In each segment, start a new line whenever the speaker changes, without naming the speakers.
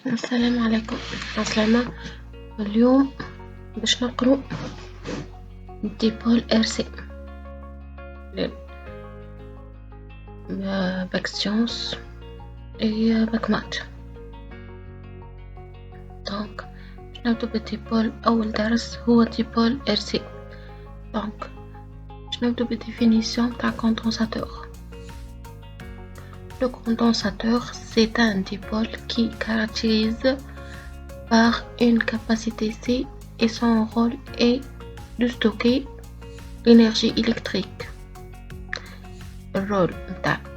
السلام عليكم. عسلامة. اليوم باش نقرو ديبول ارسي باك سيونس اي باك مات. دونك باش نبدو بالديبول. اول درس هو ديبول ارسي. دونك باش نبدو بالديفينيسيون تاع كوندونساتور. Le condensateur, c'est un dipôle qui caractérise par une capacité C et son rôle est de stocker l'énergie électrique. Le rôle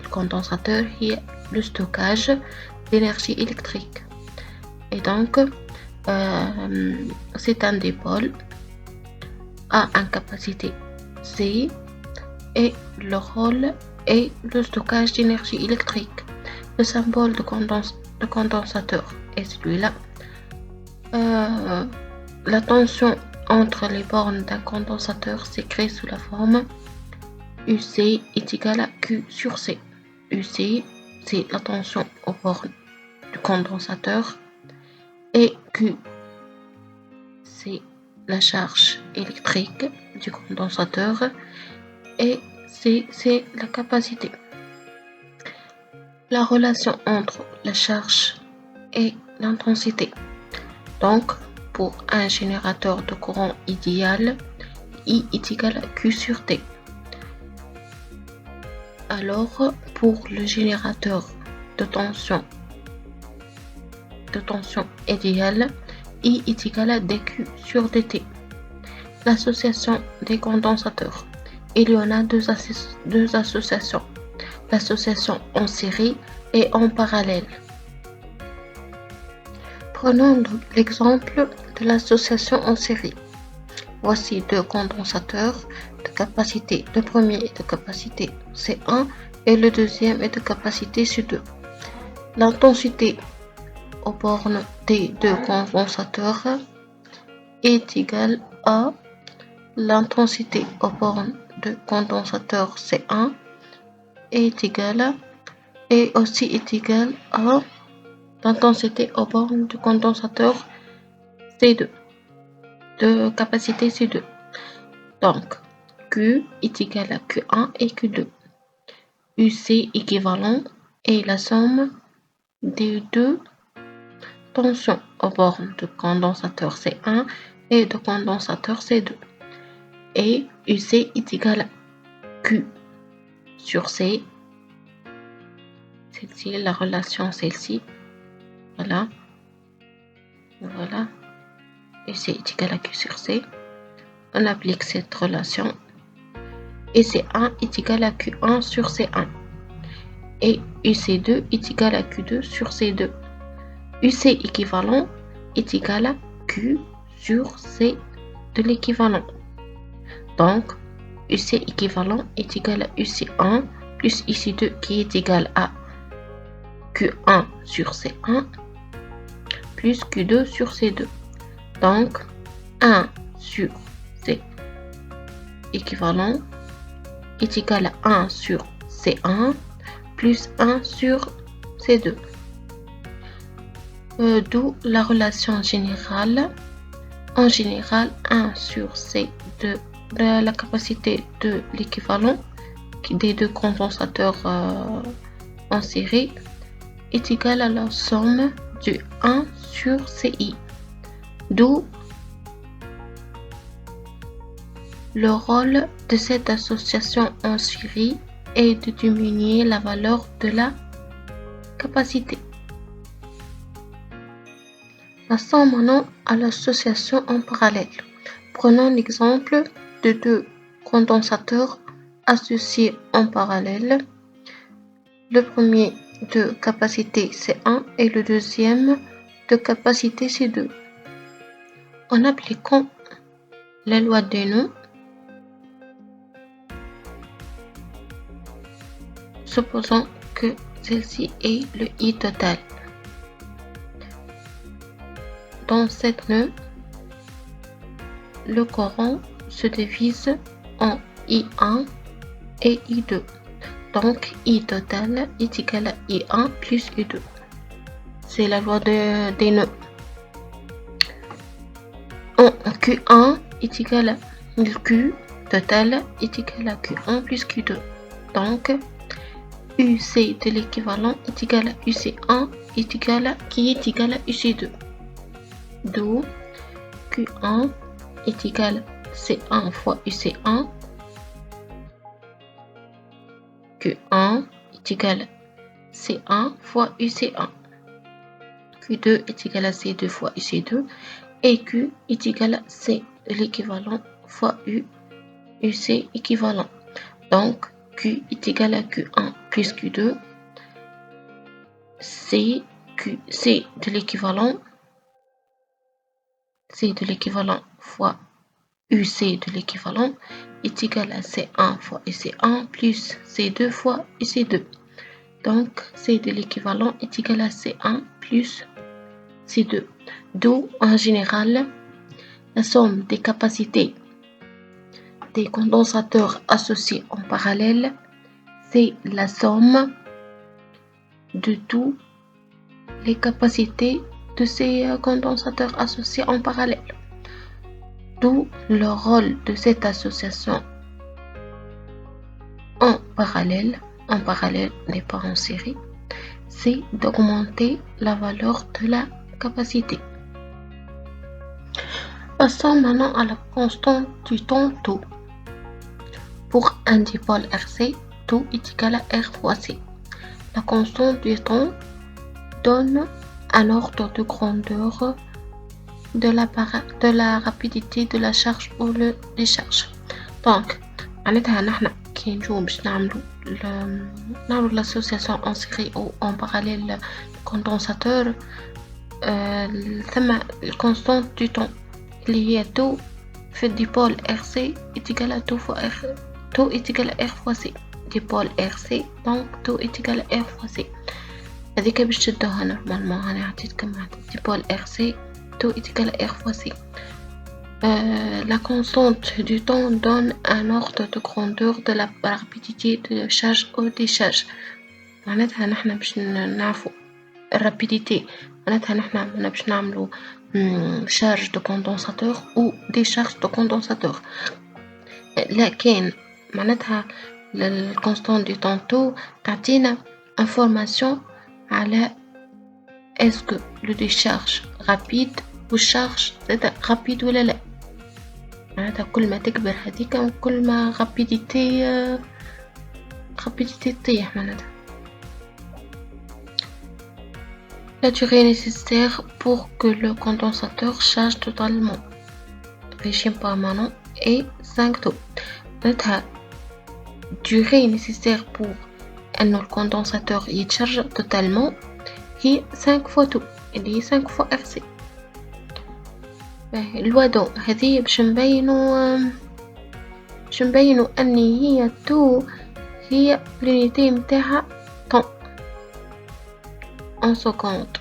du condensateur est le stockage d'énergie électrique. Et donc, c'est un dipôle à une capacité C et le rôle est le stockage d'énergie électrique. Le symbole de condensateur est celui-là. La tension entre les bornes d'un condensateur s'écrit sous la forme UC est égal à Q sur C. UC, c'est la tension aux bornes du condensateur et Q, c'est la charge électrique du condensateur et C, c'est la capacité. La relation entre la charge et l'intensité. Donc, pour un générateur de courant idéal, I est égal à Q sur T. Alors, pour le générateur de tension idéale, I est égal à dQ sur dt. L'association des condensateurs. Il y en a deux associations. L'association en série et en parallèle. Prenons l'exemple de l'association en série. Voici deux condensateurs de capacité. Le premier est de capacité C1 et le deuxième est de capacité C2. L'intensité aux bornes des deux condensateurs est égale à l'intensité aux bornes de condensateur C1 est aussi égale à l'intensité aux bornes du condensateur C2 de capacité C2. Donc, Q est égal à Q1 et Q2. UC équivalent est la somme des deux tensions aux bornes de condensateur C1 et de condensateur C2. Et UC est égal à Q sur C. Celle-ci, la relation celle-ci. Voilà. Voilà. UC est égal à Q sur C. On applique cette relation. Et C1 est égal à Q1 sur C1. Et UC2 est égal à Q2 sur C2. UC équivalent est égal à Q sur C de l'équivalent. Donc, UC équivalent est égal à UC1 plus UC2 qui est égal à Q1 sur C1 plus Q2 sur C2. Donc, 1 sur C équivalent est égal à 1 sur C1 plus 1 sur C2. D'où la relation générale. En général, 1 sur C2 la capacité de l'équivalent des deux condensateurs en série est égale à la somme du 1 sur CI. D'où le rôle de cette association en série est de diminuer la valeur de la capacité. Passons maintenant à l'association en parallèle. Prenons l'exemple de deux condensateurs associés en parallèle. Le premier de capacité C1 et le deuxième de capacité C2. En appliquant la loi d'Hénon, supposons que celle-ci est le I total. Dans cette nœud, le courant se divise en I1 et I2. Donc, I total est égal à I1 plus I2. c'est la loi des nœuds. Q1 est égal à Q total est égal à Q1 plus Q2. Donc, UC de l'équivalent est égal à UC1 qui est égal à UC2. D'où Q1 est égal à C1 fois UC1. Q1 est égal à C1 fois UC1. Q2 est égal à C2 fois UC2. Et Q est égal à C de l'équivalent fois UC équivalent. Donc, Q est égal à Q1 plus Q2. C de l'équivalent fois UC de l'équivalent est égal à C1 fois UC1 plus C2 fois UC2. Donc, C de l'équivalent est égal à C1 plus C2. D'où, en général, la somme des capacités des condensateurs associés en parallèle, c'est la somme de toutes les capacités de ces condensateurs associés en parallèle. D'où le rôle de cette association en parallèle n'est pas en série, c'est d'augmenter la valeur de la capacité. Passons maintenant à la constante du temps tau. Pour un dipôle RC, tau est égal à R fois C. La constante du temps donne un ordre de grandeur de la rapidité de la charge ou le décharge. Donc, معناتها نحن كي نجو باش نعملو l'association en série ou en parallèle condensateur ثم الconstante du temps اللي هي tau في الديبول RC est égal à tau est égal à R fois C. dipôle RC donc tau est égal à R fois C. هذيك باش تشدوها نورمالمون أنا عطيتكم dipôle RC tau est égal à R fois C. La constante du temps donne un ordre de grandeur de la rapidité de charge ou décharge. معناتها نحن باش نعرفو الرابيديتي معناتها نحن باش نعملو charge de condensateur ou décharge de condensateur. لكن معناتها الكونستانت دو طون تو تعطينا information على est-ce que le décharge rapide ou charge زادا rapide ولا لا. معناتها كل ما تكبر هذيك كل ما rapidité تطيح معناتها. La durée nécessaire pour que le condensateur charge totalement régime permanent est 5 taux. معناتها durée nécessaire pour أنه الكوندنساتور يتشارج totalement هي 5 fois tau اللي هي 5 fois RC. اللوا دو هذه باش نبينو أني هي تو هي l'unité متاعها temps en seconde.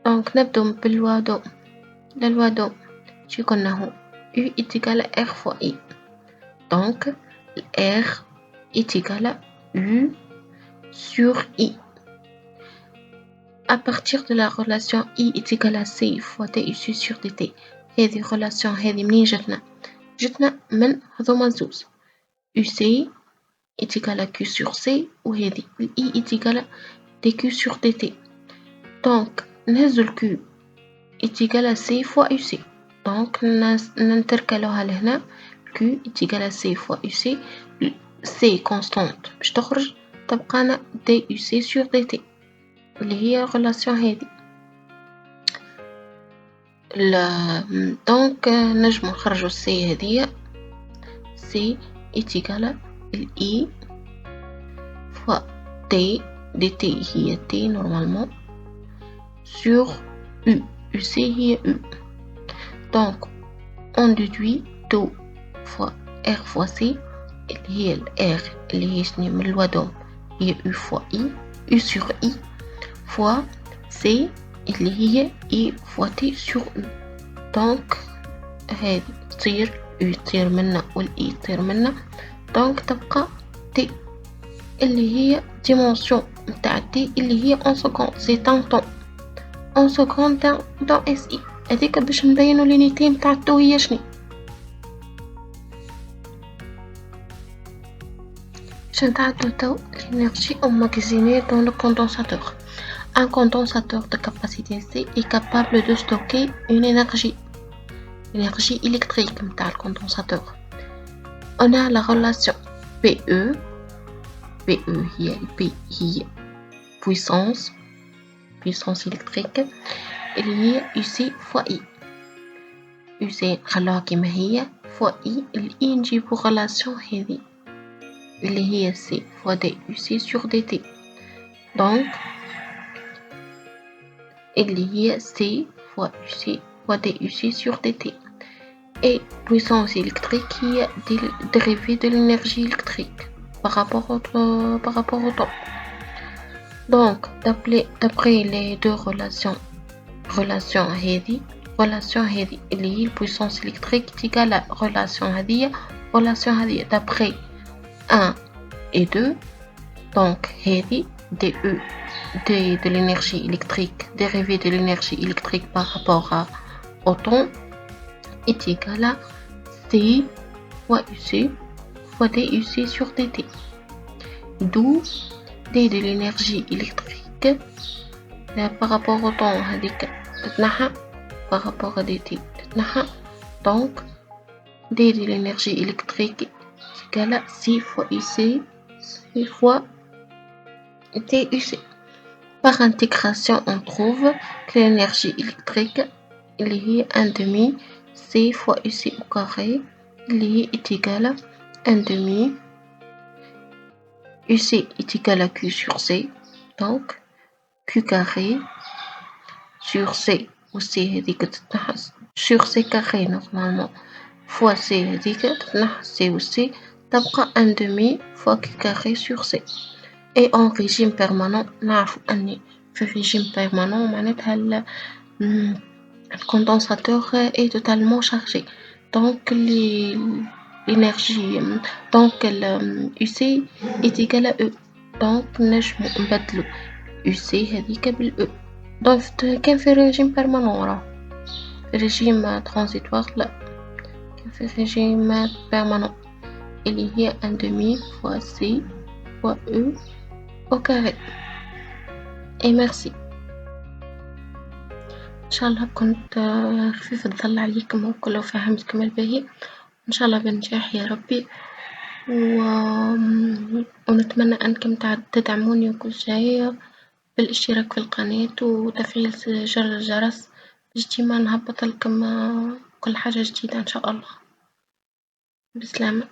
donc نبدو باللوا دو. la loi دو شي قلنا هو U est égal à R fois I. donc R est égal à U sur I. À partir de la relation I est égal à C fois T ici sur dt. هذه relation هذه منين جتنا من هذوما الزوز. UC est égal à Q sur C وهذه I est égal à dQ sur dt. donc نهزو Q est égal à C fois UC. donc ننتركلوها لهنا Q est égal à C fois UC. C constante باش تخرج تبقانا DUC sur dt اللي هي relation هذه. donc نجمو نخرجو C هذه C est égal à I fois T dt هي T normalement sur U. UC هي U. donc on déduit tau fois R fois C اللي هي R اللي هي شنو من اللوا دوم هي U fois I U sur I fois C اللي هي I fois T sur U. donc هذه تصير U تصير منا والI تصير منا donc تبقى T اللي هي dimension متاع تي اللي هي en seconde c'est un temps en seconde dans SI. هذيك باش نبينو l'unité متاع التو هي شني. باش نتعدو تو l'énergie emmagasinée dans le condensateur. Un condensateur de capacité C est capable de stocker une énergie électrique متاع الcondensateur. On a la relation PE هي P هي puissance électrique اللي هي UC fois I. UC نخلوها كيما هي fois I الI نجيبو relation هذي اللي هي C fois D UC sur DT. donc اللي هي C fois UC fois D UC sur DT. Et puissance électrique qui est dérivée de l'énergie électrique par rapport au temps. Donc, d'après les deux relation هذه اللي هي puissance électrique est égale à relation هذه d'après 1 et 2. donc هذه DE de l'énergie électrique dérivée de l'énergie électrique par rapport au temps est égal à C fois UC fois DUC sur DT. D'où D de l'énergie électrique là, par rapport au temps تتنحى par rapport à DT تتنحى. donc D de l'énergie électrique est égal à C fois UC C fois DUC. Par intégration on trouve que l'énergie électrique اللي هي 1/2 C fois UC au carré اللي est égal à 1/2 UC est égal à Q sur C. donc Q carré sur C ou C هذيك تتنحس sur C carré normalement fois C هذيك تتنحس C و C تبقى 1/2 fois Q carré sur C. et en régime permanent نعرف أني في régime permanent معناتها le condensateur est totalement chargé. donc l'énergie donc UC est égal à E. donc نجمو نبدلو UC هذيك بالE. donc كان في régime permanent راه régime transitoire لا كان في régime permanent اللي هي 1/2 fois C fois E au carré. et merci. إن شاء الله كنت خفيف الظل عليكم وكله فهمتكم الباهي إن شاء الله بنجاح يا ربي. ونتمنى أنكم تدعموني وكل شيء بالاشتراك في القناة وتفعيل زر الجرس باش ديما نهبط لكم كل حاجة جديدة إن شاء الله. بسلامة.